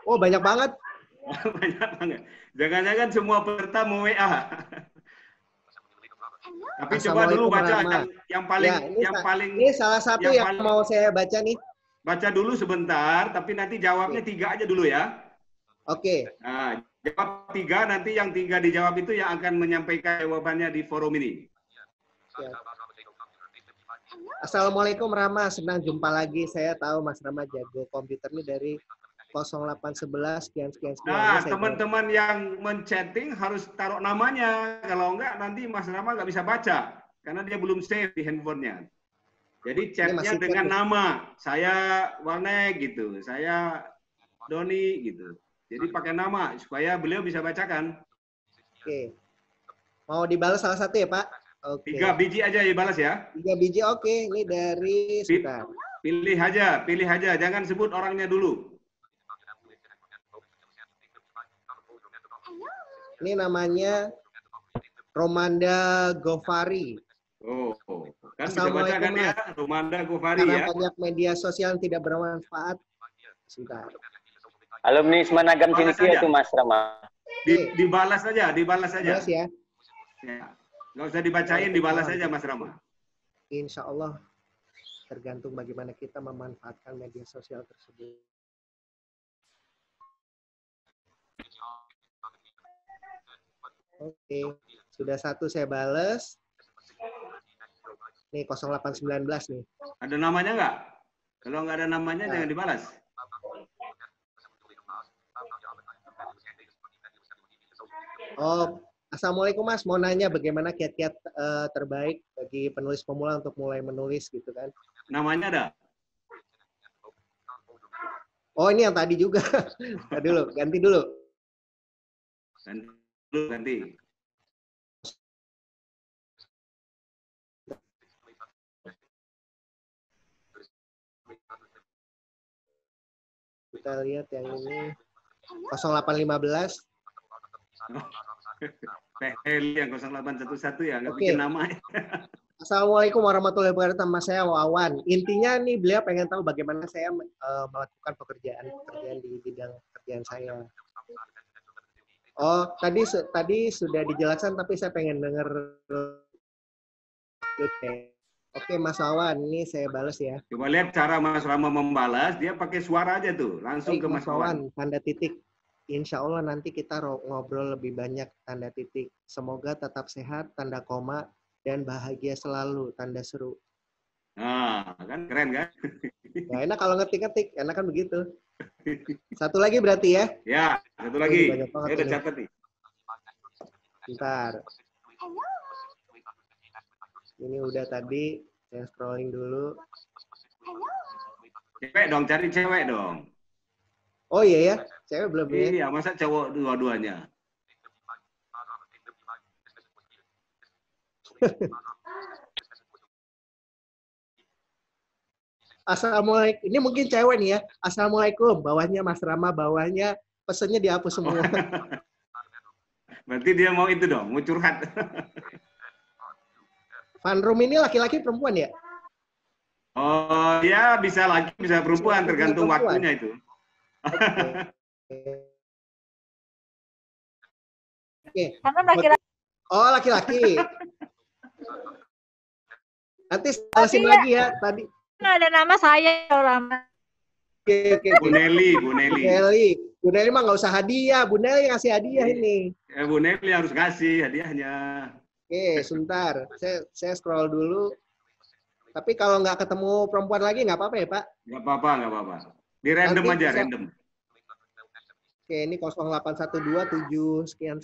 Oh, banyak banget. Banyak banget. Jangan-jangan semua peserta mau WA. Tapi coba dulu baca yang paling ya, ini salah satu yang mau saya baca nih. Baca dulu sebentar, tapi nanti jawabnya 3 aja dulu ya. Oke. Nah, jawab 3, nanti yang 3 dijawab itu yang akan menyampaikan jawabannya di forum ini. Ya. Assalamualaikum Rama, senang jumpa lagi. Saya tahu Mas Rama jago komputer ini dari 0811 sekian. Nah, teman-teman yang menchatting harus taruh namanya. Kalau enggak, nanti Mas Rama nggak bisa baca. Karena dia belum save di handphonenya. Jadi chatnya dengan nama. Saya Warnek gitu. Saya Doni gitu. Jadi pakai nama supaya beliau bisa bacakan. Oke. Mau dibalas salah satu ya Pak? Oke. 3 biji aja dibalas ya. 3 biji oke. Ini dari sebentar. Pilih aja. Jangan sebut orangnya dulu. Ini namanya Romanda Gofari. Oh, kan bisa baca kan ya, Romanda Gofari ya. Karena banyak media sosial yang tidak bermanfaat. Sebentar. Alumni Semanagam Cinikia itu Mas Rama. Dibalas aja. Balas ya. Ya. Nggak usah dibacain, dibalas aja Mas Rama. Insya Allah tergantung bagaimana kita memanfaatkan media sosial tersebut. Oke, sudah 1 saya balas. Nih 0819 nih. Ada namanya nggak? Kalau nggak ada namanya jangan dibalas. Oh, Assalamualaikum Mas, mau nanya bagaimana kiat-kiat terbaik bagi penulis pemula untuk mulai menulis gitu kan? Namanya ada? Oh, ini yang tadi juga. Ganti dulu. Ganti. Kita lihat yang ini 0815. Heli yang 0811 ya, nggak bikin nama. Assalamualaikum warahmatullahi wabarakatuh. Mas saya Wawan. Intinya nih beliau pengen tahu bagaimana saya melakukan pekerjaan di bidang pekerjaan saya. Oh, tadi sudah dijelaskan, tapi saya pengen dengar. Oke, Mas Wawan, ini saya balas ya. Coba lihat cara Mas Rama membalas, dia pakai suara aja tuh, langsung ke Mas Wawan. Tanda titik. Insya Allah nanti kita ngobrol lebih banyak tanda titik. Semoga tetap sehat, tanda koma, dan bahagia selalu, tanda seru. Nah, kan keren kan? Ya, enak kalau ngetik-ngetik, enak kan begitu. Satu lagi berarti ya? Ya, satu lagi. Saya udah catat nih. Bentar. Ini udah tadi, saya scrolling dulu. Cewek dong, cari cewek dong. Oh iya ya, cewek belum ya? Iya, masa cowok dua-duanya? Assalamualaikum. Ini mungkin cewek nih ya. Assalamualaikum. Bawahnya Mas Rama, bawahnya pesennya dihapus semua. Berarti dia mau itu dong, mau curhat. Fun room ini laki-laki perempuan ya? Oh ya, bisa laki, bisa perempuan, tergantung waktunya itu. Oke. Karena laki-laki. Oh, laki-laki. Nanti jelasin lagi ya tadi. Nggak ada nama saya Rama. Oke. Bu Nelly. Bu Nelly mah nggak usah hadiah. Bu Nelly ngasih hadiah ini. Bu Nelly harus ngasih hadiahnya. Oke, sebentar. Saya scroll dulu. Tapi kalau nggak ketemu perempuan lagi nggak apa-apa ya Pak? Nggak apa-apa. Di random nanti aja, random. Oke, ini 0812 7 sekian.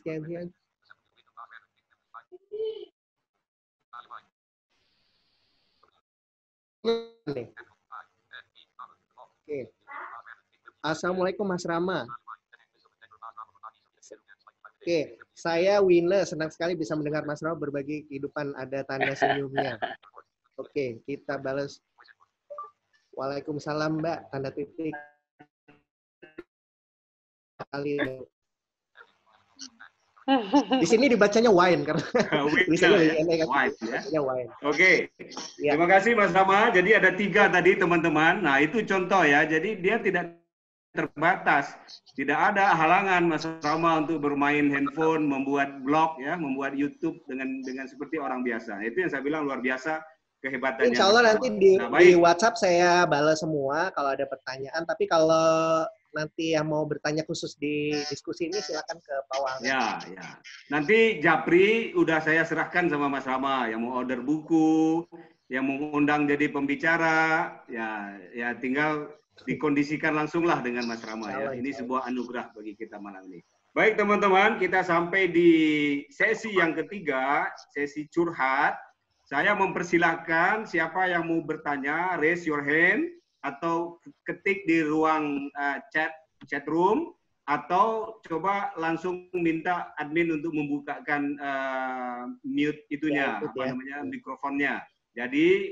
Nih. Oke. Assalamualaikum Mas Rama. Oke, saya Wina, senang sekali bisa mendengar Mas Rama berbagi kehidupan, ada tanda senyumnya. Oke, kita balas. Waalaikumsalam Mbak, tanda titik. Di sini dibacanya wine karena wine. Oke. Terima kasih Mas Rama. Jadi ada 3 tadi teman-teman. Nah itu contoh ya. Jadi dia tidak terbatas. Tidak ada halangan Mas Rama untuk bermain handphone, membuat blog, ya, membuat YouTube dengan seperti orang biasa. Itu yang saya bilang luar biasa kehebatannya. Insya Allah Mas nanti Rama. di Nah, baik. WhatsApp saya balas semua kalau ada pertanyaan. Tapi kalau nanti yang mau bertanya khusus di diskusi ini silakan ke Pak Wahana. Ya, ya. Nanti Japri udah saya serahkan sama Mas Rama yang mau order buku, yang mau undang jadi pembicara, ya tinggal dikondisikan langsunglah dengan Mas Rama ya. Ini sebuah anugerah bagi kita malam ini. Baik teman-teman, kita sampai di sesi yang ketiga, sesi curhat. Saya mempersilahkan siapa yang mau bertanya, raise your hand atau ketik di ruang chat room, atau coba langsung minta admin untuk membukakan mute itunya, mikrofonnya. Jadi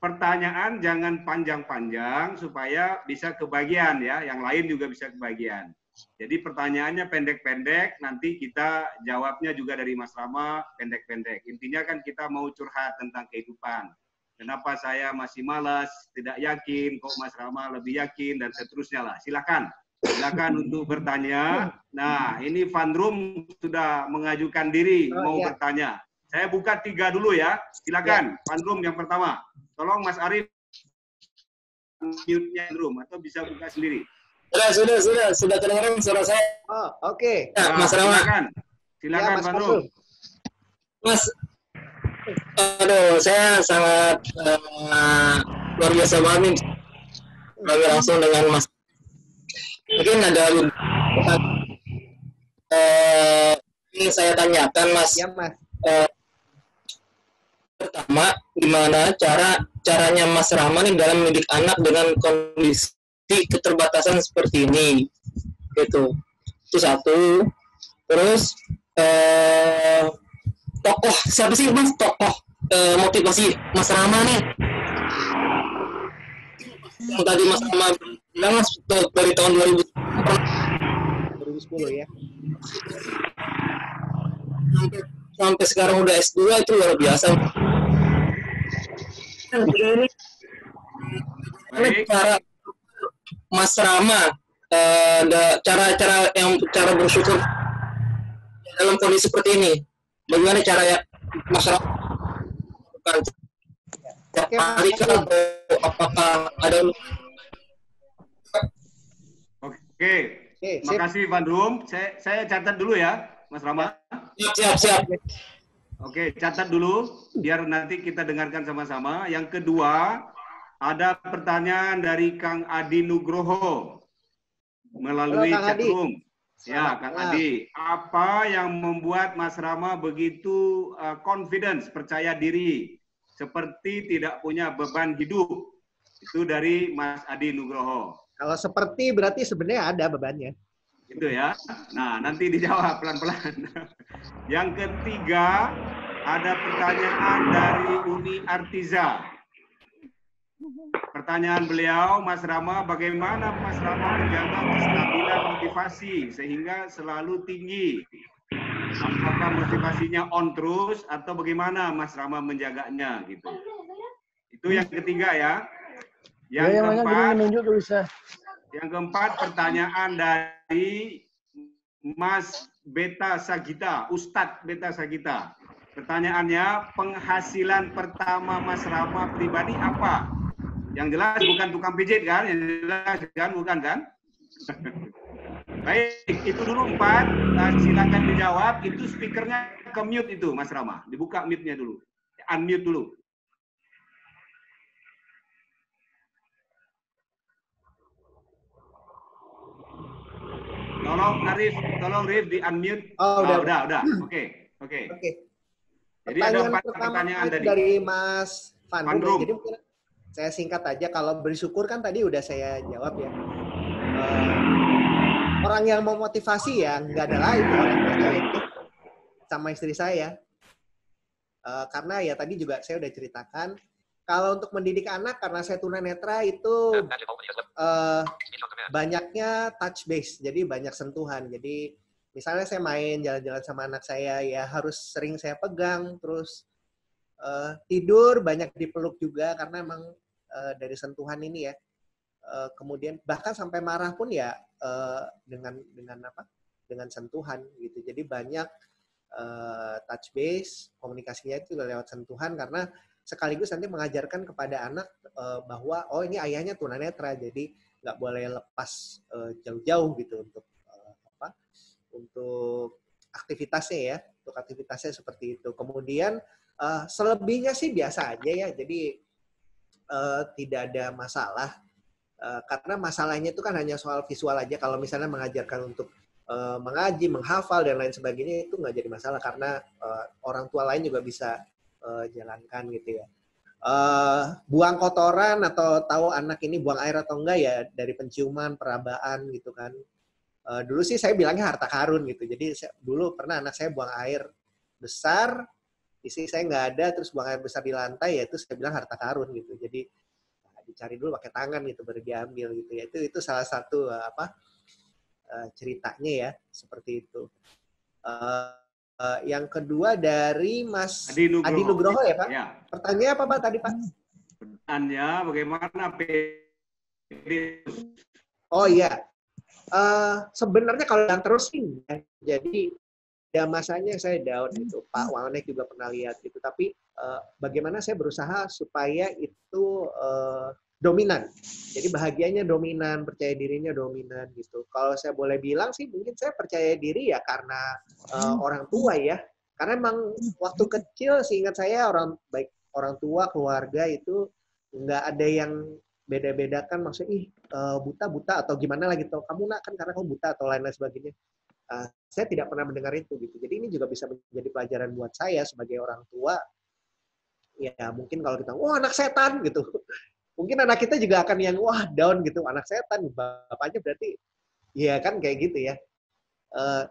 pertanyaan jangan panjang-panjang supaya bisa kebagian ya, yang lain juga bisa kebagian. Jadi pertanyaannya pendek-pendek, nanti kita jawabnya juga dari Mas Rama pendek-pendek. Intinya kan kita mau curhat tentang kehidupan. Kenapa saya masih malas, tidak yakin, kok Mas Rama lebih yakin, dan seterusnya lah. Silakan untuk bertanya. Nah, ini Van Room sudah mengajukan diri mau bertanya. Saya buka 3 dulu ya. Silakan, Van Room yang pertama. Tolong Mas Arif mute-nya room atau bisa buka sendiri. Sudah kedengaran suara saya. Oh, oke. Ya, Mas Rama. Silakan Van Room. Mas, aduh, saya sangat luar biasa banget nih langsung dengan Mas. Mungkin ada ini saya tanyakan Mas. Ya, Mas. Pertama, gimana caranya Mas Rama nih dalam mendidik anak dengan kondisi keterbatasan seperti ini, gitu. Itu satu. Terus tokoh siapa sih Mas tokoh motivasi Mas Rama nih? Yang tadi Mas Rama bilang Mas dari tahun 2010 ya. Sampai sekarang udah S2 itu luar biasa. Ini cara Mas Rama cara bersyukur dalam kondisi seperti ini. Bagaimana cara ya Mas Rama? Apakah ada? Oke. Terima kasih Van Room. Saya catat dulu ya, Mas Rama. Siap. Oke, catat dulu biar nanti kita dengarkan sama-sama. Yang kedua, ada pertanyaan dari Kang Adi Nugroho melalui chat room. Ya, Kang Adi, apa yang membuat Mas Rama begitu confidence, percaya diri, seperti tidak punya beban hidup? Itu dari Mas Adi Nugroho. Kalau seperti berarti sebenarnya ada bebannya. Gitu ya. Nah, nanti dijawab pelan-pelan. Yang ketiga, ada pertanyaan dari Uni Artiza. Pertanyaan beliau, Mas Rama, bagaimana Mas Rama menjaga kestabilan motivasi sehingga selalu tinggi? Apakah motivasinya on terus atau bagaimana Mas Rama menjaganya gitu? Itu yang ketiga ya. Yang keempat, pertanyaan dari Mas Beta Sagita, Ustadz Beta Sagita. Pertanyaannya, penghasilan pertama Mas Rama pribadi apa? Yang jelas bukan tukang pijit kan? Yang jelas kan, bukan kan? Baik, itu dulu 4. Silakan dijawab. Itu speakernya ke mute itu, Mas Rama. Dibuka mute-nya dulu. Unmute dulu. Tolong Rif di unmute. Oh, udah. Oke. Jadi ada 4 pertanyaan dari Mas Van Room. Jadi mungkin saya singkat aja, kalau bersyukur kan tadi udah saya jawab ya. Orang yang mau motivasi ya nggak ada lain orang itu sama istri saya. Karena ya tadi juga saya udah ceritakan, kalau untuk mendidik anak karena saya tunanetra itu banyaknya touch base, jadi banyak sentuhan. Jadi misalnya saya main jalan-jalan sama anak saya, ya harus sering saya pegang, terus tidur banyak dipeluk juga karena emang dari sentuhan ini ya. kemudian bahkan sampai marah pun ya dengan apa? Dengan sentuhan gitu. Jadi banyak touch base, komunikasinya itu lewat sentuhan karena sekaligus nanti mengajarkan kepada anak bahwa oh ini ayahnya tunanetra, jadi nggak boleh lepas jauh-jauh gitu untuk apa? Untuk aktivitasnya ya, untuk aktivitasnya seperti itu. Kemudian selebihnya sih biasa aja ya, jadi tidak ada masalah. Karena masalahnya itu kan hanya soal visual aja. Kalau misalnya mengajarkan untuk mengaji, menghafal dan lain sebagainya itu nggak jadi masalah karena orang tua lain juga bisa jalankan gitu ya. Buang kotoran atau tahu anak ini buang air atau enggak ya dari penciuman, perabaan gitu kan. Dulu sih saya bilangnya harta karun gitu. Jadi dulu pernah anak saya buang air besar, istri saya nggak ada, terus buang air besar di lantai, ya itu saya bilang harta karun gitu. Jadi dicari dulu pakai tangan gitu baru diambil gitu ya. Itu salah satu ceritanya ya seperti itu. Yang kedua dari Mas Adi Nugroho ya Pak. Ya. Pertanyaannya apa Pak tadi Pak? Pertanyaannya bagaimana PD? Oh iya. Sebenarnya kalau yang terus sih, jadi ada masanya saya down itu. Pak Wanek juga pernah lihat gitu. Tapi bagaimana saya berusaha supaya itu dominan. Jadi bahagianya dominan, percaya dirinya dominan gitu. Kalau saya boleh bilang sih mungkin saya percaya diri ya karena orang tua ya. Karena emang waktu kecil seingat saya orang tua, keluarga itu nggak ada yang beda-bedakan maksudnya buta atau gimana lagi gitu. Kamu nak kan karena kamu buta atau lain-lain sebagainya. Saya tidak pernah mendengar itu gitu. Jadi ini juga bisa menjadi pelajaran buat saya sebagai orang tua. Ya mungkin kalau kita anak setan gitu. Mungkin anak kita juga akan yang wah down gitu, anak setan, bapaknya berarti ya kan kayak gitu ya.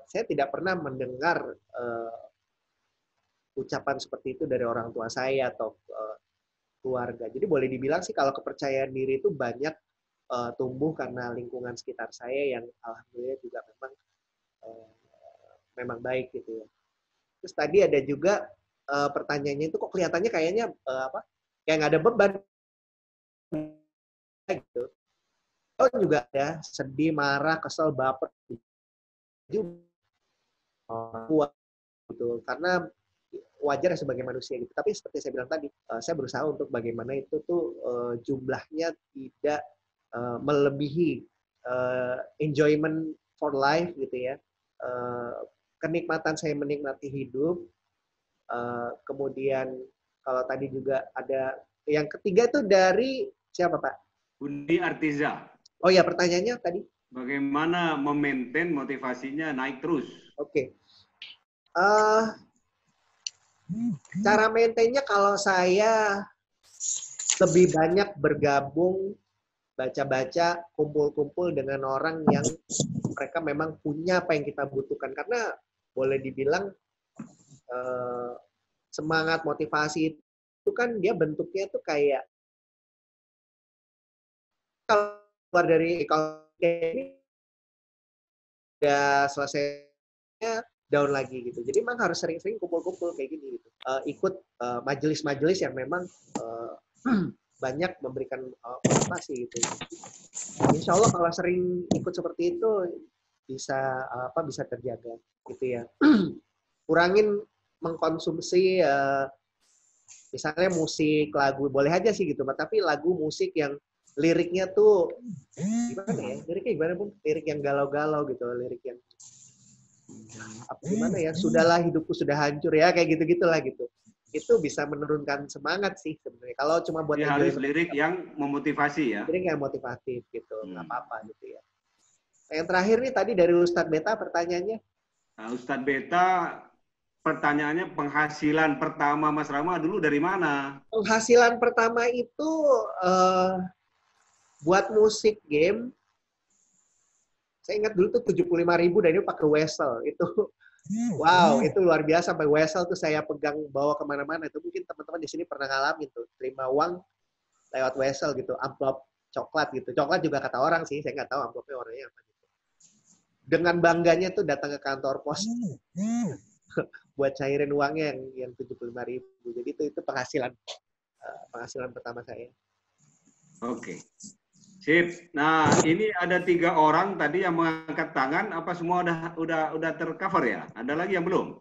Saya tidak pernah mendengar ucapan seperti itu dari orang tua saya atau keluarga. Jadi boleh dibilang sih kalau kepercayaan diri itu banyak tumbuh karena lingkungan sekitar saya yang alhamdulillah juga memang baik gitu ya. Terus tadi ada juga pertanyaannya itu kok kelihatannya kayaknya kayak nggak ada beban gitu. Oh juga ya sedih, marah, kesel, baper juga gitu. Karena wajar sebagai manusia gitu. Tapi seperti saya bilang tadi, saya berusaha untuk bagaimana itu tuh jumlahnya tidak melebihi enjoyment for life gitu ya. Kenikmatan saya menikmati hidup. Kemudian kalau tadi juga ada yang ketiga itu dari siapa Pak? Bundi Artiza. Oh ya pertanyaannya tadi. Bagaimana memaintain motivasinya naik terus? Oke. Cara maintainnya kalau saya lebih banyak bergabung, baca-baca, kumpul-kumpul dengan orang yang mereka memang punya apa yang kita butuhkan. Karena boleh dibilang semangat motivasi itu kan dia bentuknya tuh kayak kalau keluar dari kalau ini udah selesainya down lagi gitu. Jadi memang harus sering-sering kumpul-kumpul kayak gini gitu. Ikut majelis-majelis yang memang banyak memberikan motivasi gitu. Insya Allah kalau sering ikut seperti itu bisa bisa terjaga gitu ya. Kurangin mengkonsumsi misalnya musik, lagu boleh aja sih gitu, tapi lagu musik yang liriknya tuh gimana ya? Liriknya gimana pun, lirik yang galau-galau gitu, lirik yang gimana ya? Sudahlah hidupku sudah hancur ya, kayak gitu-gitulah gitu. Itu bisa menurunkan semangat sih sebenarnya. Kalau cuma buat harus lirik yang memotivasi ya. Lirik yang motivatif gitu, nggak apa-apa gitu ya. Yang terakhir nih tadi dari Ustadz Beta pertanyaannya. Nah, Ustadz Beta pertanyaannya penghasilan pertama Mas Rama dulu dari mana? Penghasilan pertama itu buat musik game. Saya ingat dulu tuh 75.000 dan itu pakai Wessel. Itu wow, itu luar biasa. Sampai Wessel tuh saya pegang bawa kemana-mana. Itu mungkin teman-teman di sini pernah ngalamin tuh. Terima uang lewat Wessel gitu. Amplop coklat gitu. Coklat juga kata orang sih. Saya nggak tahu amplopnya warnanya apa gitu. Dengan bangganya tuh datang ke kantor pos. Buat cairin uangnya yang 75.000. Jadi itu penghasilan pertama saya. Oke. Sip. Nah, ini ada 3 orang tadi yang mengangkat tangan. Apa semua udah tercover ya? Ada lagi yang belum?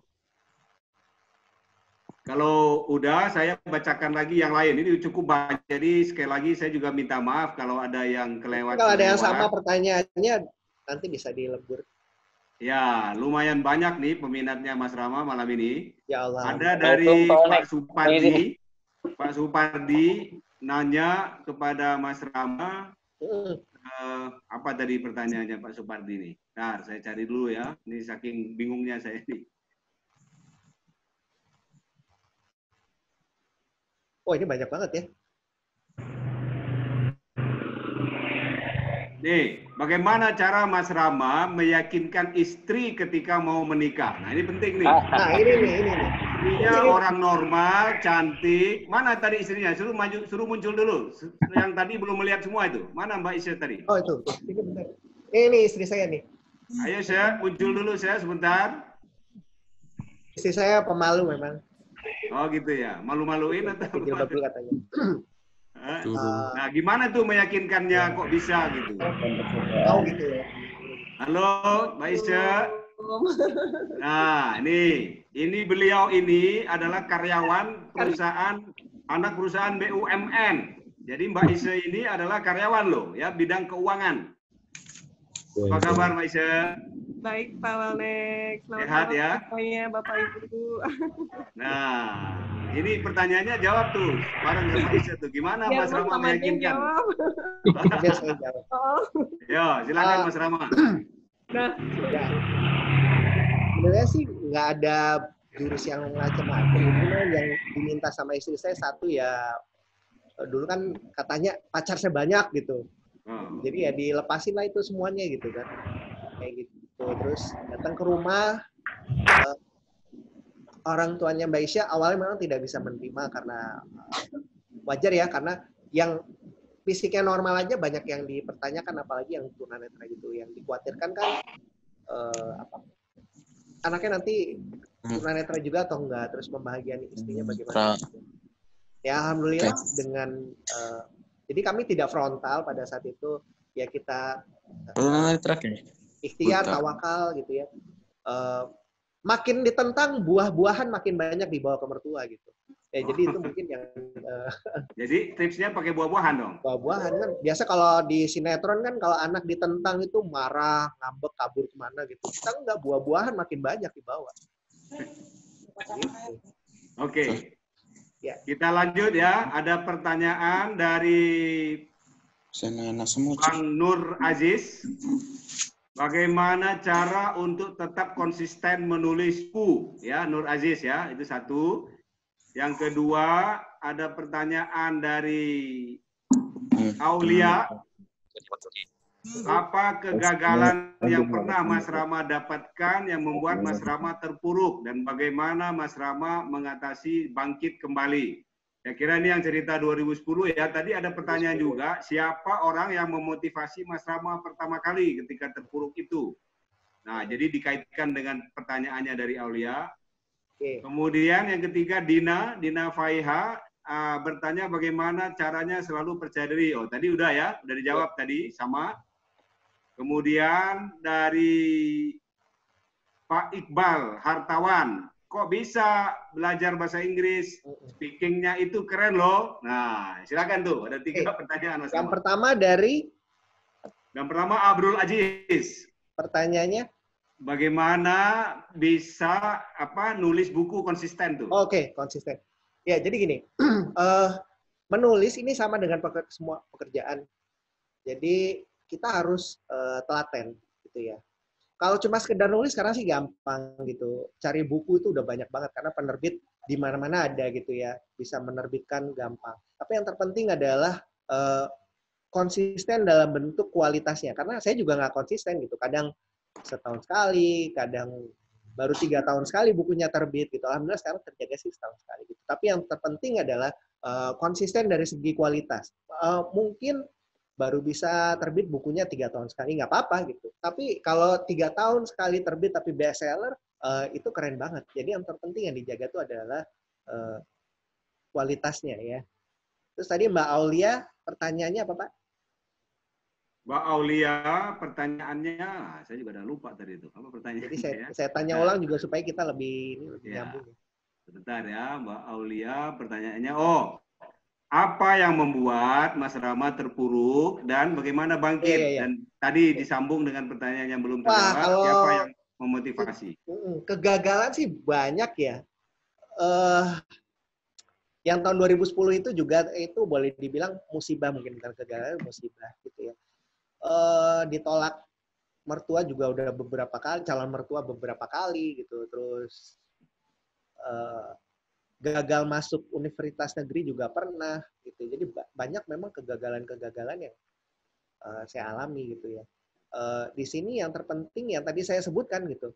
Kalau udah, saya bacakan lagi yang lain. Ini cukup banyak. Jadi sekali lagi saya juga minta maaf kalau ada yang kelewat. Kalau ada yang sama pertanyaannya, nanti bisa dilebur. Ya, lumayan banyak nih peminatnya Mas Rama malam ini. Ya Allah. Ada dari Pak Supardi. Pak Supardi nanya kepada Mas Rama. Apa tadi pertanyaannya Pak Supardi nih? Bentar, saya cari dulu ya. Ini saking bingungnya saya nih. Oh, ini banyak banget ya. Nih, bagaimana cara Mas Rama meyakinkan istri ketika mau menikah? Nah, ini penting nih. Nah, ini nih. Istrinya orang normal, cantik. Mana tadi istrinya? Suruh muncul dulu. Yang tadi belum melihat semua itu. Mana Mbak Isya tadi? Oh, itu. Ini benar. Ini istri saya nih. Ayo saya muncul dulu saya sebentar. Istri saya pemalu memang. Oh gitu ya. Malu-maluin atau Jilbab dulu katanya. Nah, gimana tuh meyakinkannya kok bisa gitu? Oh gitu ya. Halo, Mbak Isya. Nah, ini beliau ini adalah karyawan perusahaan, anak perusahaan BUMN. Jadi Mbak Isya ini adalah karyawan loh, ya, bidang keuangan. Apa kabar Mbak Isya? Baik, Pak Walnek. Sehat ya? Semuanya, Bapak Ibu. Nah, ini pertanyaannya jawab tuh. Bareng sama Isya tuh. Gimana Ya, Mas Rama namanya meyakinkan? jawab. Biar saya jawab. Oh, Yo, silakan Mas Rama. nah, Ya. Sebenarnya sih nggak ada jurus yang macam-macam. Cuma yang diminta sama istri saya satu ya, dulu kan katanya pacar saya banyak gitu. Oh. Jadi ya dilepasin lah itu semuanya gitu kan. Kayak gitu. Terus datang ke rumah, orang tuanya Mbak Isya awalnya memang tidak bisa menerima karena wajar ya, karena yang fisiknya normal aja banyak yang dipertanyakan, apalagi yang tunanetra gitu. Yang dikhawatirkan kan anaknya nanti tunanetra juga atau enggak, terus pembahagian istrinya bagaimana. Ya alhamdulillah dengan jadi kami tidak frontal pada saat itu, ya kita ikhtiar, tawakal gitu ya. Makin ditentang, buah-buahan makin banyak dibawa ke mertua gitu. Ya, jadi itu mungkin yang Jadi tipsnya pakai buah-buahan dong. buah-buahan kan biasa kalau di sinetron kan kalau anak ditentang itu marah, ngambek, kabur kemana gitu. Kita enggak, buah-buahan makin banyak dibawa. Gitu. Oke. Ya. Kita lanjut ya. Ada pertanyaan dari Bang Nur Aziz. Bagaimana cara untuk tetap konsisten menulis buku? Ya, Nur Aziz ya, itu satu. Yang kedua, ada pertanyaan dari Aulia. Apa kegagalan yang pernah Mas Rama dapatkan yang membuat Mas Rama terpuruk, dan bagaimana Mas Rama mengatasi bangkit kembali? Saya kira ini yang cerita 2010 ya. Tadi ada pertanyaan juga, siapa orang yang memotivasi Mas Rama pertama kali ketika terpuruk itu? Nah, jadi dikaitkan dengan pertanyaannya dari Aulia. Kemudian yang ketiga Dina Faiha bertanya bagaimana caranya selalu percaya diri. Oh, tadi udah ya, udah dijawab tadi sama. Kemudian dari Pak Iqbal Hartawan, kok bisa belajar bahasa Inggris? Speakingnya itu keren loh. Nah, silakan tuh. Ada 3 pertanyaan Mas. Yang pertama dari? Yang pertama Abdul Aziz. Pertanyaannya? Bagaimana bisa nulis buku konsisten tuh? Oke, konsisten. Ya, jadi gini. Menulis ini sama dengan semua pekerjaan. Jadi kita harus telaten gitu ya. Kalau cuma sekedar nulis sekarang sih gampang gitu. Cari buku itu udah banyak banget karena penerbit di mana-mana ada gitu ya. Bisa menerbitkan gampang. Tapi yang terpenting adalah konsisten dalam bentuk kualitasnya. Karena saya juga nggak konsisten gitu. Kadang setahun sekali, kadang baru 3 tahun sekali bukunya terbit gitu. Alhamdulillah sekarang terjaga sih setahun sekali gitu. Tapi yang terpenting adalah konsisten dari segi kualitas. Mungkin baru bisa terbit bukunya 3 tahun sekali, nggak apa-apa gitu. Tapi kalau 3 tahun sekali terbit tapi best seller, itu keren banget. Jadi yang terpenting yang dijaga itu adalah kualitasnya ya. Terus tadi Mbak Aulia, pertanyaannya apa Pak? Mbak Aulia, pertanyaannya, saya juga udah lupa tadi itu. Apa pertanyaannya? Jadi ya? saya tanya ulang juga supaya kita lebih Ya. nyambung. Sebentar ya, Mbak Aulia, pertanyaannya. Oh, apa yang membuat Mas Rama terpuruk dan bagaimana bangkit? Iya. Dan tadi disambung dengan pertanyaan yang belum Wah, terjawab, kalau siapa yang memotivasi? kegagalan sih banyak ya. Yang tahun 2010 itu juga itu boleh dibilang musibah, mungkin bukan kegagalan, musibah gitu ya. Ditolak mertua juga udah beberapa kali, calon mertua beberapa kali gitu. Terus gagal masuk universitas negeri juga pernah gitu. Jadi banyak memang kegagalan-kegagalan yang saya alami gitu ya. Di sini yang terpenting yang tadi saya sebutkan gitu,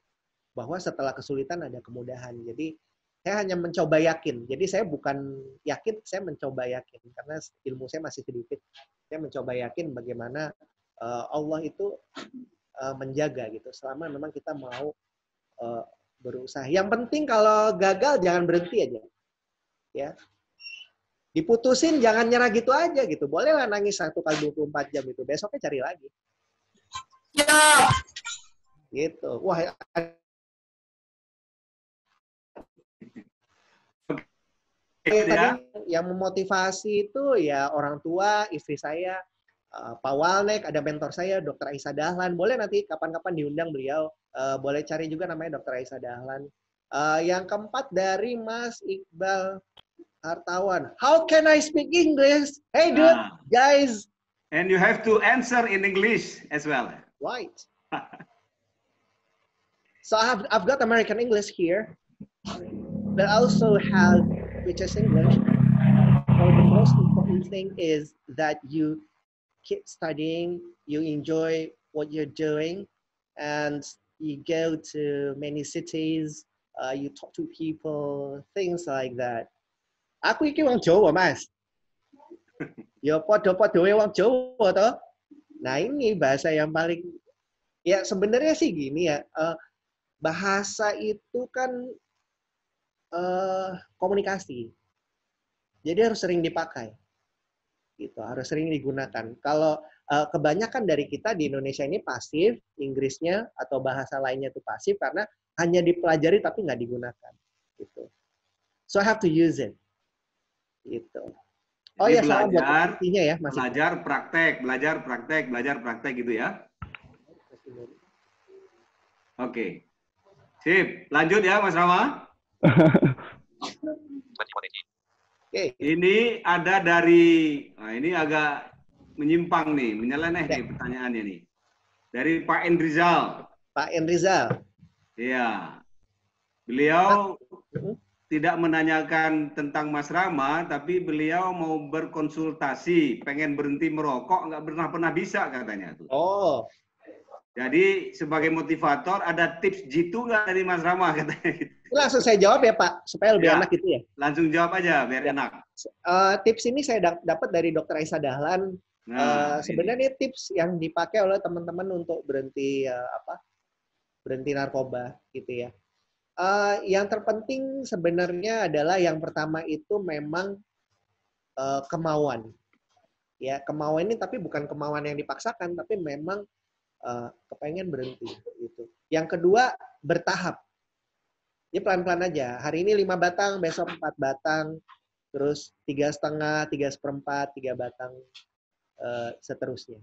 bahwa setelah kesulitan ada kemudahan. Jadi saya hanya mencoba yakin. Jadi saya bukan yakin, saya mencoba yakin karena ilmu saya masih sedikit. Saya mencoba yakin bagaimana Allah itu menjaga gitu. Selama memang kita mau berusaha. Yang penting kalau gagal jangan berhenti aja. Ya. Diputusin jangan nyerah gitu aja gitu. Bolehlah nangis 1 kali 24 jam itu. Besoknya cari lagi. Ya. Gitu. Wah, tadi yang memotivasi itu ya orang tua, istri saya, Pak Walnek, ada mentor saya, Dr. Aisyah Dahlan. Boleh nanti kapan-kapan diundang beliau. Boleh cari juga namanya Dr. Aisyah Dahlan. Yang keempat dari Mas Iqbal Hartawan. How can I speak English? Hey dude, guys. And you have to answer in English as well. Right. So I've got American English here, but I also have British English. So the most important thing is that you keep studying, you enjoy what you're doing, and you go to many cities, you talk to people, things like that. Aku iki wong Jawa, Mas. Ya podo-podoe wong Jawa toh. Nah, ini bahasa yang paling ya sebenarnya sih gini ya. Bahasa itu kan komunikasi. Jadi harus sering dipakai. Gitu, harus sering digunakan. Kalau kebanyakan dari kita di Indonesia ini pasif, Inggrisnya atau bahasa lainnya itu pasif karena hanya dipelajari tapi nggak digunakan. Gitu. So I have to use it. Gitu. Oh ya, belajar, buat intinya ya, Mas. Belajar praktek gitu ya. Oke. Sip, lanjut ya Mas Rama. Okay. Ini ada dari, nah ini agak menyimpang nih, menyeleneh nih pertanyaannya nih. Dari Pak Endrizal. Pak Endrizal. Iya. Beliau tidak menanyakan tentang Mas Rama, tapi beliau mau berkonsultasi, pengen berhenti merokok, nggak pernah bisa katanya. Oh. Jadi sebagai motivator ada tips jitu nggak dari Mas Rama katanya? Langsung saya jawab ya Pak, supaya lebih enak gitu ya. Langsung jawab aja biar enak. Tips ini saya dapat dari Dr. Aisyah Dahlan. Sebenarnya ini tips yang dipakai oleh teman-teman untuk berhenti berhenti narkoba gitu ya. Yang terpenting sebenarnya adalah yang pertama itu memang kemauan. Ya, kemauan ini tapi bukan kemauan yang dipaksakan, tapi memang kepengen berhenti gitu. Yang kedua, bertahap. Ini pelan-pelan aja. Hari ini 5 batang, besok 4 batang, terus 3,5, 3/4, 3 batang, seterusnya.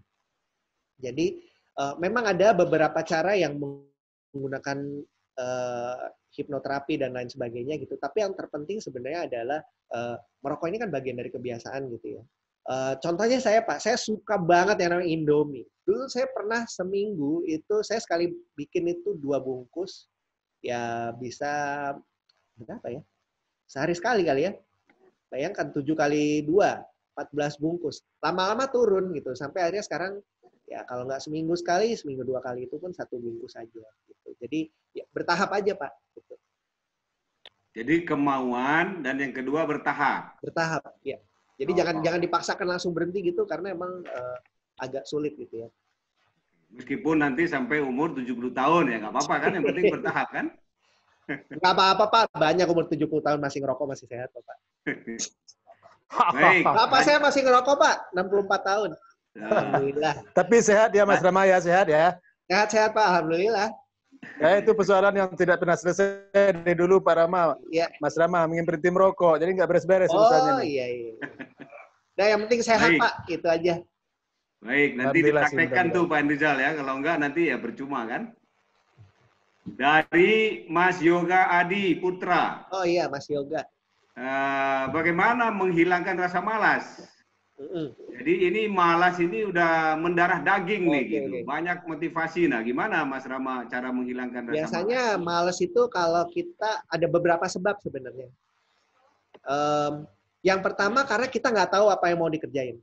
Jadi memang ada beberapa cara yang menggunakan hipnoterapi dan lain sebagainya gitu. Tapi yang terpenting sebenarnya adalah merokok ini kan bagian dari kebiasaan gitu ya. Contohnya saya Pak, saya suka banget yang namanya Indomie. Dulu saya pernah seminggu itu saya sekali bikin itu 2 bungkus, ya bisa berapa ya? Sehari sekali kali ya. Bayangkan 7 kali 2, 14 bungkus. Lama-lama turun gitu, sampai akhirnya sekarang ya kalau nggak seminggu sekali, seminggu 2 kali itu pun 1 bungkus aja. Gitu. Jadi ya, bertahap aja Pak. Gitu. Jadi kemauan dan yang kedua bertahap. Bertahap, ya. Jadi jangan dipaksakan langsung berhenti gitu karena emang agak sulit gitu ya. Meskipun nanti sampai umur 70 tahun ya nggak apa-apa kan, yang penting bertahap kan? Nggak apa-apa Pak, banyak umur 70 tahun masih ngerokok masih sehat Pak. Baik. Bapak saya masih ngerokok Pak, 64 tahun. Alhamdulillah. Tapi sehat ya Mas Rama ya, sehat ya. Sehat-sehat Pak, alhamdulillah. Ya itu persoalan yang tidak pernah selesai dari dulu Pak Rama. Ya. Mas Rama ingin berhenti merokok, jadi nggak beres-beres Oh urusannya nih. iya. Nah yang penting sehat Baik. Pak, itu aja. Baik, nanti Alhamdulillah sih, dipraktekkan tuh Pak Rizal ya. Kalau enggak nanti ya percuma kan. Dari Mas Yoga Adi Putra. Oh iya Mas Yoga. Bagaimana menghilangkan rasa malas? Jadi ini malas ini udah mendarah daging nih gitu. Oke. Banyak motivasi. Nah, gimana Mas Rama cara menghilangkan rasa Biasanya malas? males itu kalau kita ada beberapa sebab sebenarnya. Yang pertama karena kita nggak tahu apa yang mau dikerjain.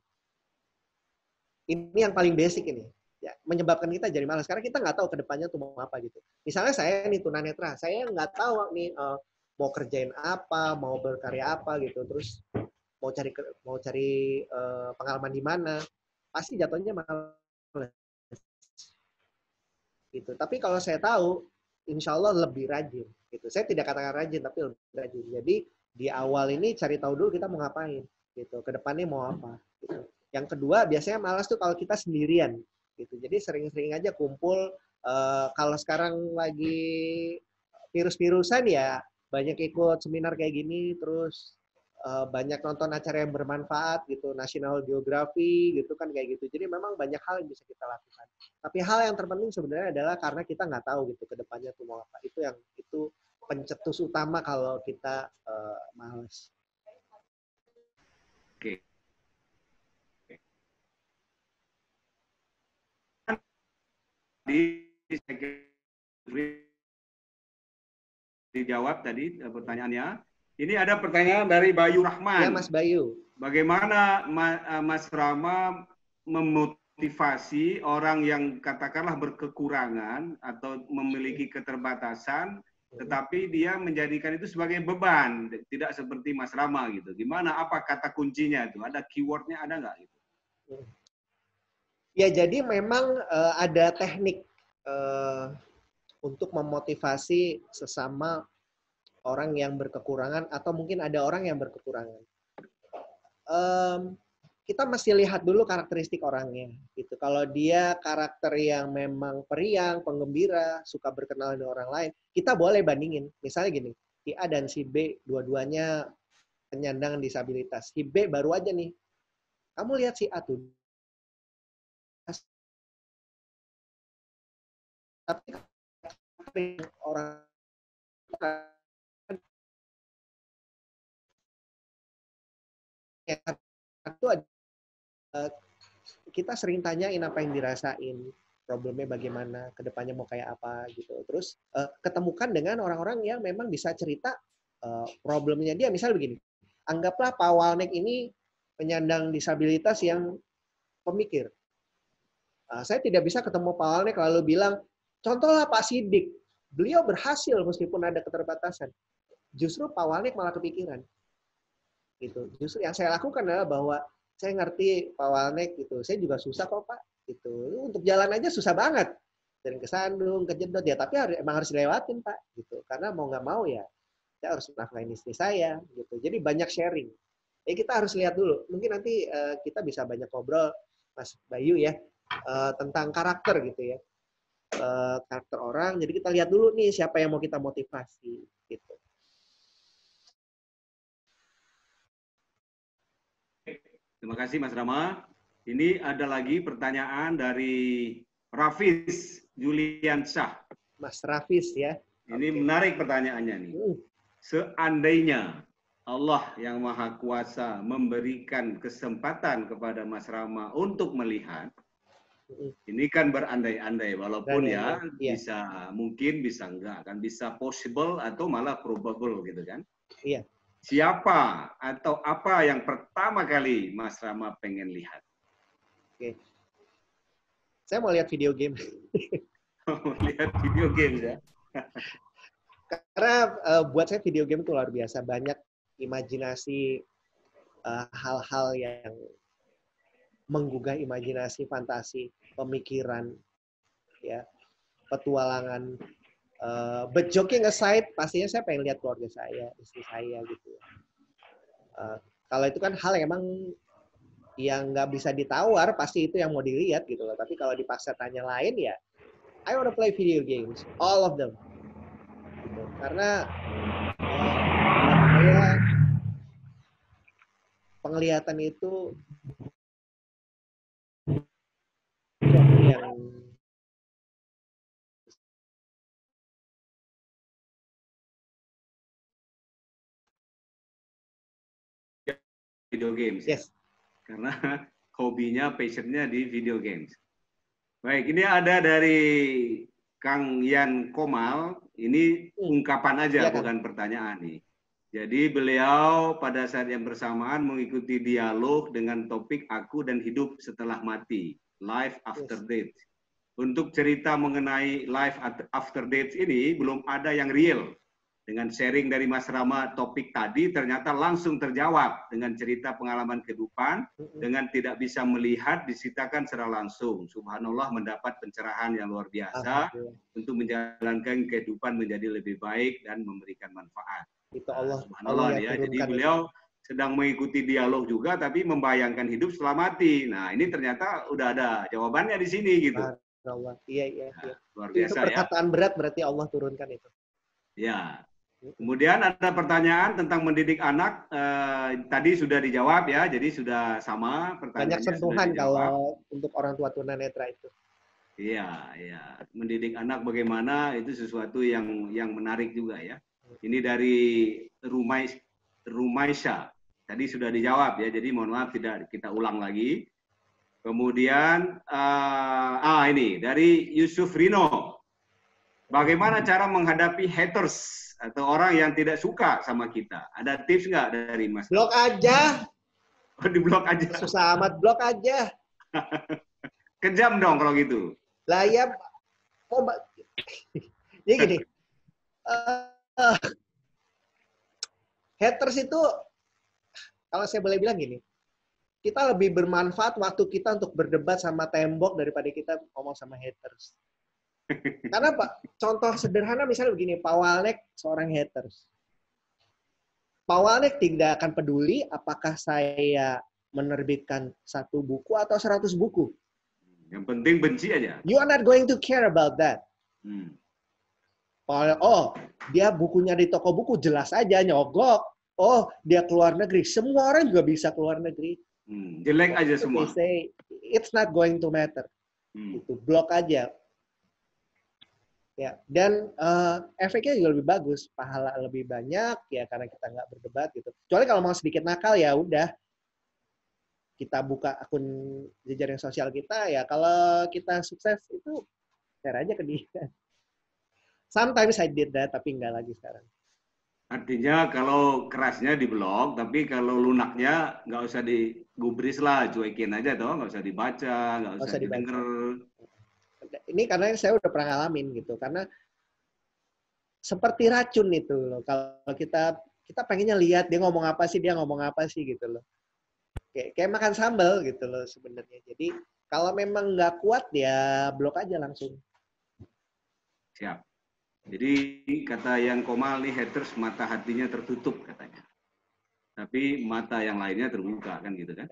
Ini yang paling basic ini. Ya, menyebabkan kita jadi malas karena kita nggak tahu ke depannya tuh mau apa gitu. Misalnya saya nih tunanetra, saya nggak tahu nih mau kerjain apa, mau berkarya apa gitu. Terus mau cari pengalaman di mana, pasti jatuhnya malas. Gitu. Tapi kalau saya tahu, insya Allah lebih rajin. Gitu. Saya tidak katakan rajin, tapi lebih rajin. Jadi di awal ini cari tahu dulu kita mau ngapain. Gitu. Kedepannya mau apa. Gitu. Yang kedua, biasanya malas tuh kalau kita sendirian. Gitu. Jadi sering-sering aja kumpul. Kalau sekarang lagi virus-virusan ya, banyak ikut seminar kayak gini, terus banyak nonton acara yang bermanfaat gitu, National Geography gitu kan kayak gitu. Jadi memang banyak hal yang bisa kita lakukan. Tapi hal yang terpenting sebenarnya adalah karena kita nggak tahu gitu ke depannya tuh mau apa. Itu pencetus utama kalau kita malas. Oke. Dijawab tadi pertanyaannya. Ini ada pertanyaan dari Bayu Rahman. Ya Mas Bayu. Bagaimana Mas Rama memotivasi orang yang katakanlah berkekurangan atau memiliki keterbatasan, tetapi dia menjadikan itu sebagai beban, tidak seperti Mas Rama gitu. Gimana? Apa kata kuncinya itu? Ada keywordnya ada nggak? Gitu? Ya jadi memang ada teknik untuk memotivasi sesama orang yang berkekurangan atau mungkin ada orang yang berkekurangan. Kita mesti lihat dulu karakteristik orangnya. Gitu. Kalau dia karakter yang memang periang, penggembira, suka berkenalan dengan orang lain, kita boleh bandingin. Misalnya gini, si A dan si B dua-duanya penyandang disabilitas. Si B baru aja nih. Kamu lihat si A tuh. Tapi orang itu kita sering tanyain apa yang dirasain, problemnya bagaimana, kedepannya mau kayak apa gitu. Terus ketemukan dengan orang-orang yang memang bisa cerita problemnya dia. Misal begini, anggaplah Pak Walnek ini penyandang disabilitas yang pemikir. Saya tidak bisa ketemu Pak Walnek lalu bilang, contohlah Pak Sidik, beliau berhasil meskipun ada keterbatasan. Justru Pak Walnek malah kepikiran. Gitu. Justru yang saya lakukan adalah bahwa saya ngerti Pak Walnek gitu. Saya juga susah kok Pak. Gitu. Untuk jalan aja susah banget. Sering kesandung, kejedot ya. Tapi emang harus dilewatin Pak. Gitu. Karena mau nggak mau ya, saya harus menafkahi istri saya. Gitu. Jadi banyak sharing. Kita harus lihat dulu. Mungkin nanti kita bisa banyak ngobrol, Mas Bayu ya, tentang karakter gitu ya. Karakter orang. Jadi kita lihat dulu nih siapa yang mau kita motivasi. Gitu. Terima kasih Mas Rama. Ini ada lagi pertanyaan dari Rafis Juliansyah. Mas Rafis ya. Ini menarik pertanyaannya nih. Seandainya Allah yang Maha Kuasa memberikan kesempatan kepada Mas Rama untuk melihat, ini kan berandai-andai, walaupun ya bisa mungkin, bisa enggak, kan bisa possible atau malah probable gitu kan. Iya. Siapa atau apa yang pertama kali Mas Rama pengen lihat? Oke. Saya mau lihat video game. Lihat video game ya. Karena buat saya video game itu luar biasa. Banyak imajinasi, hal-hal yang menggugah imajinasi, fantasi, pemikiran, ya, petualangan. But joking aside, pastinya saya pengen lihat keluarga saya, istri saya gitu. Kalau itu kan hal yang emang yang nggak bisa ditawar, pasti itu yang mau dilihat gitu loh. Tapi kalau dipaksa tanya lain ya, I wanna play video games, all of them. Gitu. Karena saya penglihatan itu sesuatu yang video games. yes. Karena hobinya, passionnya di video games. Baik, ini ada dari Kang Yan Komal. Ini ungkapan aja, Ya, kan? bukan pertanyaan nih. Jadi beliau pada saat yang bersamaan mengikuti dialog dengan topik Aku dan Hidup Setelah Mati, Life After Death. Untuk cerita mengenai Life After Death ini belum ada yang real. Dengan sharing dari Mas Rama topik tadi ternyata langsung terjawab dengan cerita pengalaman kehidupan, dengan tidak bisa melihat diceritakan secara langsung. Subhanallah, mendapat pencerahan yang luar biasa untuk menjalankan kehidupan menjadi lebih baik dan memberikan manfaat. Itu Allah, Subhanallah ya. Jadi beliau sedang mengikuti dialog juga tapi membayangkan hidup setelah mati. Nah, ini ternyata udah ada jawabannya di sini gitu. Allah. Iya. Luar Itu biasa ya. perkataan berat berarti Allah turunkan itu. Ya. Kemudian ada pertanyaan tentang mendidik anak, tadi sudah dijawab ya, jadi sudah sama pertanyaannya. Banyak sentuhan kalau untuk orang tua tunanetra itu. Iya. Mendidik anak bagaimana itu sesuatu yang menarik juga ya. Ini dari Rumaisha. Tadi sudah dijawab ya, jadi mohon maaf tidak kita ulang lagi. Kemudian ini dari Yusuf Rino. Bagaimana cara menghadapi haters atau orang yang tidak suka sama kita? Ada tips nggak dari Mas? Blok aja. Oh, di blok aja. Susah amat, blok aja. Kejam dong kalau gitu. Lah ya, jadi gini, haters itu, kalau saya boleh bilang gini, kita lebih bermanfaat waktu kita untuk berdebat sama tembok daripada kita ngomong sama haters. Karena Pak, contoh sederhana misalnya begini, Pak Walnek seorang haters. Pak Walnek tidak akan peduli apakah saya menerbitkan 1 buku atau 100 buku. Yang penting benci aja. You are not going to care about that. Oh, dia bukunya di toko buku, jelas aja nyogok. Oh, dia keluar negeri. Semua orang juga bisa keluar negeri. Jelek aja semua. Say, it's not going to matter. Itu blok aja. Ya, dan efeknya juga lebih bagus, pahala lebih banyak ya karena kita nggak berdebat gitu. Kecuali kalau mau sedikit nakal ya udah kita buka akun jejaring sosial kita ya. Kalau kita sukses itu share aja ke dia. Sometimes I did that tapi nggak lagi sekarang. Artinya kalau kerasnya diblok, tapi kalau lunaknya nggak usah digubris lah, cuekin aja toh, nggak usah dibaca, nggak usah didengar. Ini karena saya udah pernah ngalamin gitu, karena seperti racun itu loh. Kalau kita pengennya lihat dia ngomong apa sih gitu loh. Kayak makan sambal gitu loh sebenarnya. Jadi kalau memang nggak kuat ya blok aja langsung. Siap. Jadi kata yang Komal nih, haters mata hatinya tertutup katanya. Tapi mata yang lainnya terbuka kan gitu kan?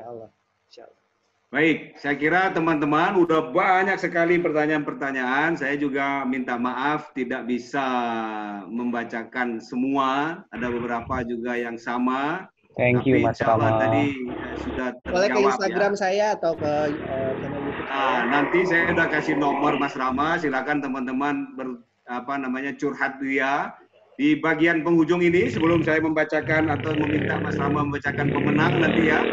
Insya Allah. Baik, saya kira teman-teman udah banyak sekali pertanyaan-pertanyaan. Saya juga minta maaf tidak bisa membacakan semua. Ada beberapa juga yang sama. Thank you, Mas Rama. Tadi sudah terjawab. Boleh ke Instagram saya atau ke channel YouTube saya. Nanti saya udah kasih nomor Mas Rama. Silakan teman-teman curhat dia. Di bagian penghujung ini, sebelum saya membacakan atau meminta Mas Rama membacakan pemenang nanti ya,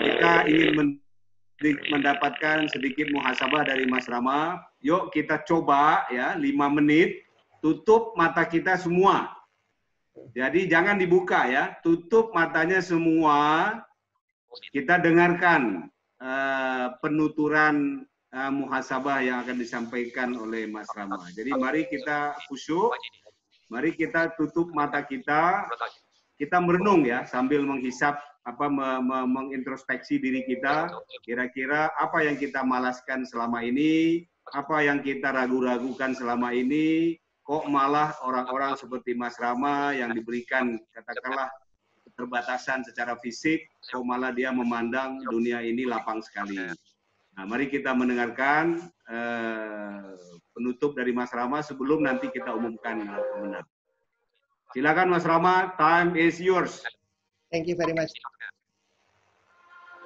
kita ingin mendapatkan sedikit muhasabah dari Mas Rama. Yuk kita coba ya 5 menit, tutup mata kita semua. Jadi jangan dibuka ya, tutup matanya semua. Kita dengarkan penuturan muhasabah yang akan disampaikan oleh Mas Rama. Jadi mari kita khusyuk, mari kita tutup mata kita merenung ya sambil menghisap mengintrospeksi diri kita, kira-kira apa yang kita malaskan selama ini, apa yang kita ragu-ragukan selama ini, kok malah orang-orang seperti Mas Rama yang diberikan katakanlah keterbatasan secara fisik, kok malah dia memandang dunia ini lapang sekali. Nah, mari kita mendengarkan penutup dari Mas Rama sebelum nanti kita umumkan pemenang. Silakan Mas Rama, time is yours. Thank you very much.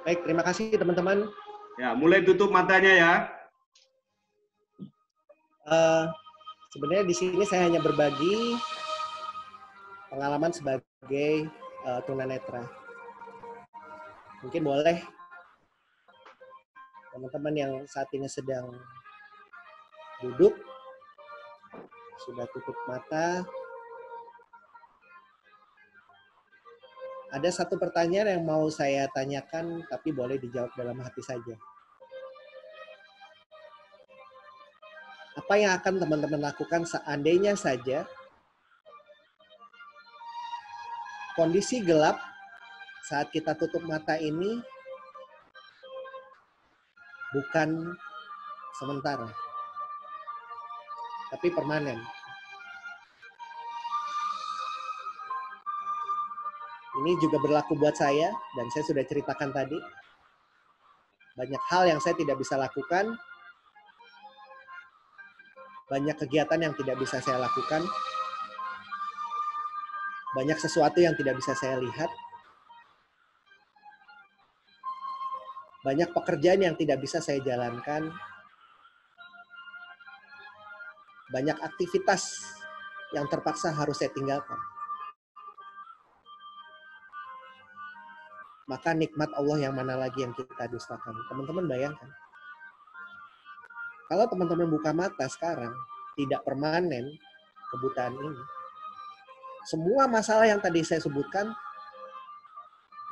Baik, terima kasih teman-teman. Ya, mulai tutup matanya ya. Sebenarnya di sini saya hanya berbagi pengalaman sebagai tunanetra. Mungkin boleh teman-teman yang saat ini sedang duduk, sudah tutup mata. Ada satu pertanyaan yang mau saya tanyakan, tapi boleh dijawab dalam hati saja. Apa yang akan teman-teman lakukan seandainya saja kondisi gelap saat kita tutup mata ini bukan sementara, tapi permanen. Ini juga berlaku buat saya, dan saya sudah ceritakan tadi. Banyak hal yang saya tidak bisa lakukan, banyak kegiatan yang tidak bisa saya lakukan, banyak sesuatu yang tidak bisa saya lihat, banyak pekerjaan yang tidak bisa saya jalankan, banyak aktivitas yang terpaksa harus saya tinggalkan. Maka nikmat Allah yang mana lagi yang kita dustakan? Teman-teman bayangkan. Kalau teman-teman buka mata sekarang, tidak permanen kebutaan ini. Semua masalah yang tadi saya sebutkan,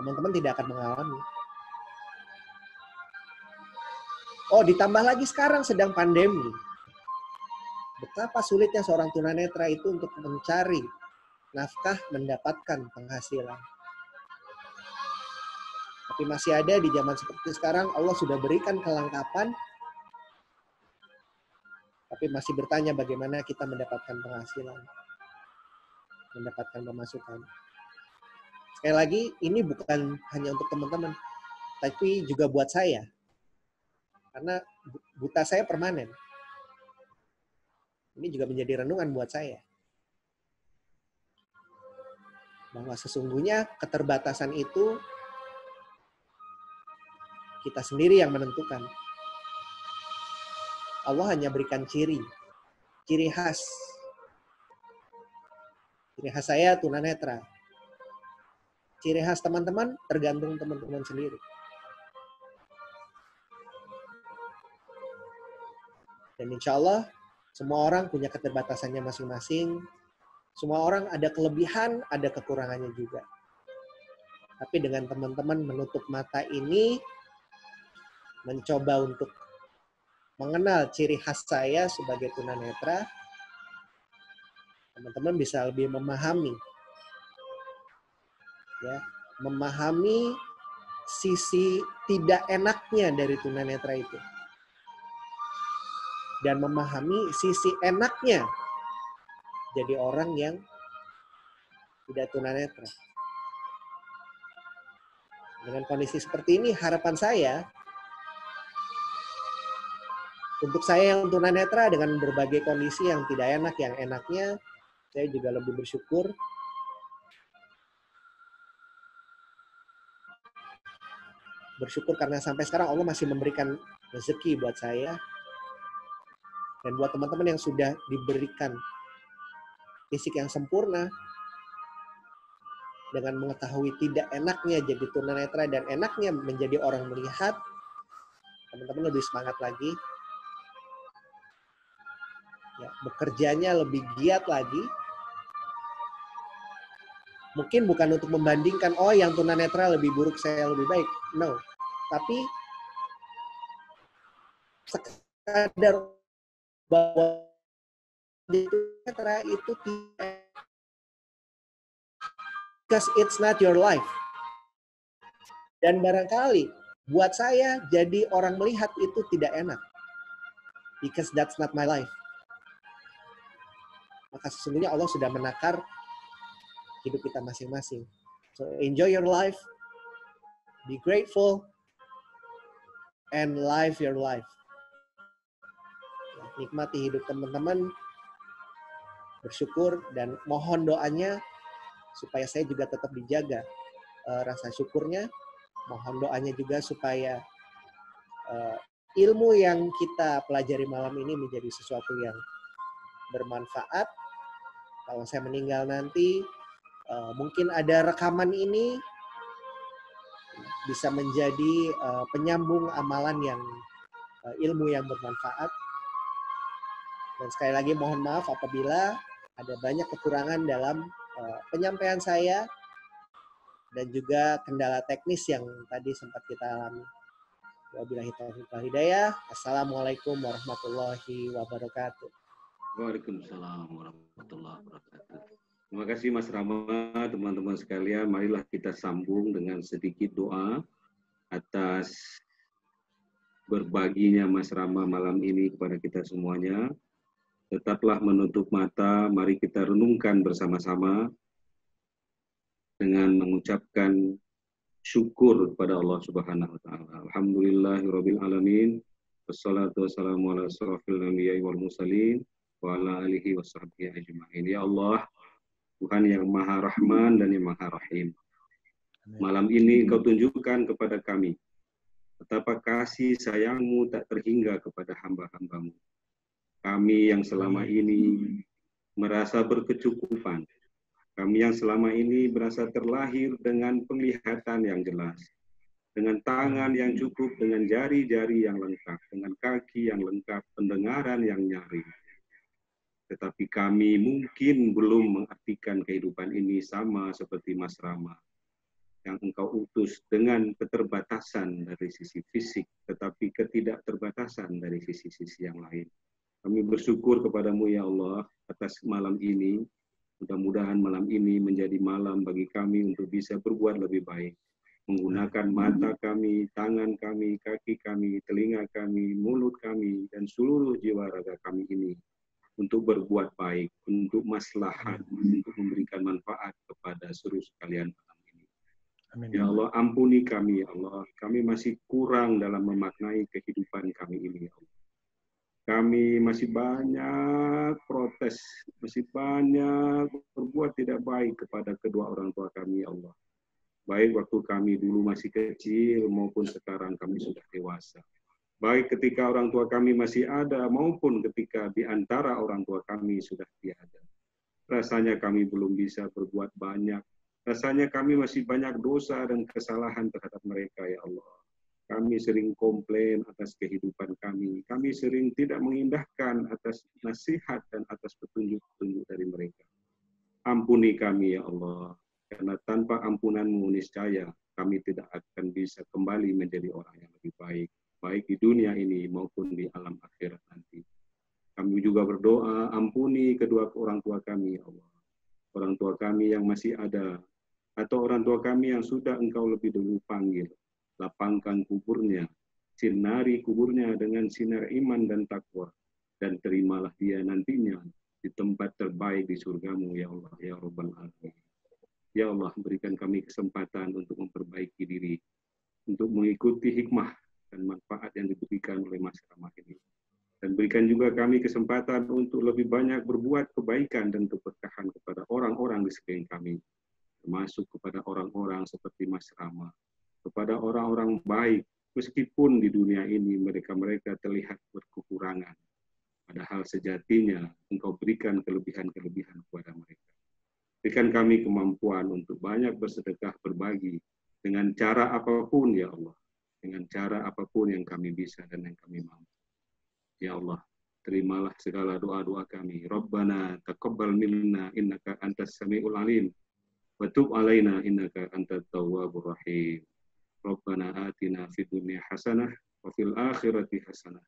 teman-teman tidak akan mengalami. Oh, ditambah lagi sekarang sedang pandemi. Betapa sulitnya seorang tunanetra itu untuk mencari nafkah, mendapatkan penghasilan. Tapi masih ada di zaman seperti sekarang, Allah sudah berikan kelengkapan, tapi masih bertanya bagaimana kita mendapatkan penghasilan, mendapatkan pemasukan. Sekali lagi, ini bukan hanya untuk teman-teman, tapi juga buat saya. Karena buta saya permanen. Ini juga menjadi renungan buat saya. Bahwa sesungguhnya keterbatasan itu kita sendiri yang menentukan. Allah hanya berikan ciri khas. Ciri khas saya tunanetra. Ciri khas teman-teman tergantung teman-teman sendiri. Dan insya Allah semua orang punya keterbatasannya masing-masing. Semua orang ada kelebihan, ada kekurangannya juga. Tapi dengan teman-teman menutup mata ini, mencoba untuk mengenal ciri khas saya sebagai tunanetra, teman-teman bisa lebih memahami, ya, memahami sisi tidak enaknya dari tunanetra itu, dan memahami sisi enaknya jadi orang yang tidak tunanetra. Dengan kondisi seperti ini, harapan saya untuk saya yang tunanetra dengan berbagai kondisi yang tidak enak, yang enaknya, saya juga lebih bersyukur. Bersyukur karena sampai sekarang Allah masih memberikan rezeki buat saya. Dan buat teman-teman yang sudah diberikan fisik yang sempurna, dengan mengetahui tidak enaknya jadi tunanetra dan enaknya menjadi orang melihat, teman-teman lebih semangat lagi. Ya, bekerjanya lebih giat lagi. Mungkin bukan untuk membandingkan, oh yang tunanetra lebih buruk, saya lebih baik. No. Tapi sekadar bahwa tunanetra itu tidak, because it's not your life. Dan barangkali buat saya jadi orang melihat itu tidak enak. Because that's not my life. Maka sesungguhnya Allah sudah menakar hidup kita masing-masing. So enjoy your life, be grateful, and live your life. Nikmati hidup teman-teman, bersyukur, dan mohon doanya supaya saya juga tetap dijaga rasa syukurnya. Mohon doanya juga supaya ilmu yang kita pelajari malam ini menjadi sesuatu yang bermanfaat. Kalau saya meninggal nanti, mungkin ada rekaman ini bisa menjadi penyambung amalan yang ilmu yang bermanfaat. Dan sekali lagi mohon maaf apabila ada banyak kekurangan dalam penyampaian saya dan juga kendala teknis yang tadi sempat kita alami. Wabillahi taufiq wal hidayah. Assalamualaikum warahmatullahi wabarakatuh. Waalaikumsalam warahmatullahi wabarakatuh. Terima kasih Mas Rama, teman-teman sekalian. Marilah kita sambung dengan sedikit doa atas berbaginya Mas Rama malam ini kepada kita semuanya. Tetaplah menutup mata, mari kita renungkan bersama-sama dengan mengucapkan syukur kepada Allah Subhanahu wa taala. Alhamdulillahirabbil alamin. Wassalatu wassalamu ala asrofil anbiya'i wal mursalin wa ala alihi washabbihi ajma'in. Ya Allah, Tuhan yang Maha Rahman dan yang Maha Rahim. Malam ini Engkau tunjukkan kepada kami betapa kasih sayang-Mu tak terhingga kepada hamba-hamba-Mu. Kami yang selama ini merasa berkecukupan. Kami yang selama ini merasa terlahir dengan penglihatan yang jelas. Dengan tangan yang cukup, dengan jari-jari yang lengkap, dengan kaki yang lengkap, pendengaran yang nyaring. Tetapi kami mungkin belum mengartikan kehidupan ini sama seperti Mas Rama, yang Engkau utus dengan keterbatasan dari sisi fisik, tetapi ketidakterbatasan dari sisi-sisi yang lain. Kami bersyukur kepadamu ya Allah atas malam ini. Mudah-mudahan malam ini menjadi malam bagi kami untuk bisa berbuat lebih baik. Menggunakan mata kami, tangan kami, kaki kami, telinga kami, mulut kami, dan seluruh jiwa raga kami ini untuk berbuat baik, untuk maslahat, untuk memberikan manfaat kepada seluruh sekalian malam ini. Amin. Ya Allah, ampuni kami ya Allah. Kami masih kurang dalam memaknai kehidupan kami ini ya Allah. Kami masih banyak protes, masih banyak berbuat tidak baik kepada kedua orang tua kami, ya Allah. Baik waktu kami dulu masih kecil maupun sekarang kami sudah dewasa. Baik ketika orang tua kami masih ada maupun ketika di antara orang tua kami sudah tiada. Rasanya kami belum bisa berbuat banyak. Rasanya kami masih banyak dosa dan kesalahan terhadap mereka, ya Allah. Kami sering komplain atas kehidupan kami. Kami sering tidak mengindahkan atas nasihat dan atas petunjuk-petunjuk dari mereka. Ampuni kami ya Allah. Karena tanpa ampunan-Mu niscaya kami tidak akan bisa kembali menjadi orang yang lebih baik. Baik di dunia ini maupun di alam akhirat nanti. Kami juga berdoa, ampuni kedua orang tua kami ya Allah. Orang tua kami yang masih ada. Atau orang tua kami yang sudah Engkau lebih dulu panggil. Lapangkan kuburnya, sinari kuburnya dengan sinar iman dan takwa, dan terimalah dia nantinya di tempat terbaik di surga-Mu, ya Allah, ya Rabbal Alamin. Ya Allah, berikan kami kesempatan untuk memperbaiki diri, untuk mengikuti hikmah dan manfaat yang diberikan oleh Mas Rama ini. Dan berikan juga kami kesempatan untuk lebih banyak berbuat kebaikan dan keberkahan kepada orang-orang di sekeliling kami, termasuk kepada orang-orang seperti Mas Rama, kepada orang-orang baik, meskipun di dunia ini mereka terlihat berkekurangan. Padahal sejatinya Engkau berikan kelebihan-kelebihan kepada mereka. Berikan kami kemampuan untuk banyak bersedekah, berbagi, dengan cara apapun ya Allah. Dengan cara apapun yang kami bisa dan yang kami mampu. Ya Allah, terimalah segala doa-doa kami. Rabbana taqabbal minna innaka antas samiul alim. Wa tub alaina innaka antat tawwabur rahim. Rabbana atina fid dunya hasanah wa fil akhirati hasanah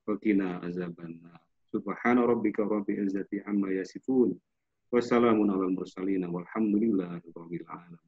wa qina azabannar. Subhana rabbika rabbil izzati amma yasifun wa salamun alal mursalin walhamdulillahi rabbil alamin.